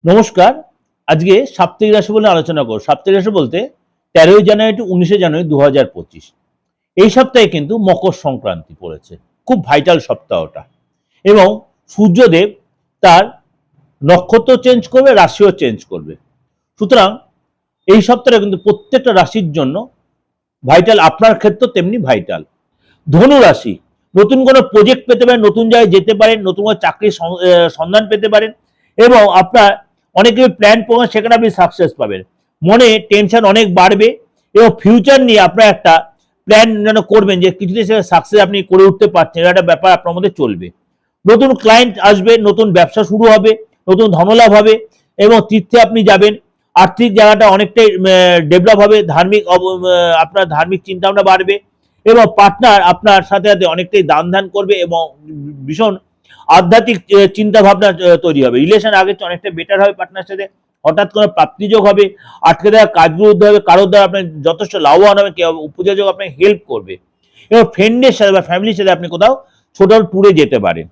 নমস্কার। আজকে সাপ্তাহিক রাশি বলে আলোচনা করব। সাপ্তাহিক রাশি বলতে 13ই জানুয়ারি টু 19শে জানুয়ারি 2025। এই সপ্তাহে কিন্তু মকর সংক্রান্তি পড়েছে। খুব ভাইটাল সপ্তাহটা। এবং সূর্যদেব তার নক্ষত্র চেঞ্জ করবে, রাশিও চেঞ্জ করবে। সুতরাং এই সপ্তাহে কিন্তু প্রত্যেকটা রাশির জন্য ভাইটাল, আপনার ক্ষেত্রে তেমনি ভাইটাল। ধনু রাশি, নতুন কোনো প্রজেক্ট পেতে পারেন, নতুন জায়গায় যেতে পারেন, নতুন কোনো চাকরির সন্ধান পেতে পারেন এবং আপনার অনেকে প্ল্যান প্রোগ্রাম সেখানে আপনি সাকসেস পাবেন। মনে টেনশন অনেক বাড়বে এবং ফিউচার নিয়ে আপনার একটা প্ল্যান যেন করবেন যে কিছুতে সেটা সাকসেস আপনি করে উঠতে পারছেন, একটা ব্যাপার আপনার মধ্যে চলবে। নতুন ক্লায়েন্ট আসবে, নতুন ব্যবসা শুরু হবে, নতুন ধনলাভ হবে এবং তীর্থে আপনি যাবেন। আর্থিক জায়গাটা অনেকটাই ডেভেলপ হবে, আপনার ধার্মিক চিন্তাভাবনা বাড়বে এবং পার্টনার আপনার সাথে সাথে অনেকটাই দান ধ্যান করবে এবং ভীষণ আধ্যাত্মিক চিন্তা ভাবনা তৈরি হবে। রিলেশন আগের চেয়ে অনেকটা বেটার হবে পার্টনার সাথে। হঠাৎ কোনো প্রাপ্তিযোগ হবে, আটকে দেওয়া কাজগুলো উদ্ধার হবে, কারোর দ্বারা আপনার যথেষ্ট লাভবান হবে, কেউ উপযোগ আপনাকে হেল্প করবে এবং ফ্রেন্ডের সাথে বা ফ্যামিলির সাথে আপনি কোথাও ছোট ট্যুরে যেতে পারেন।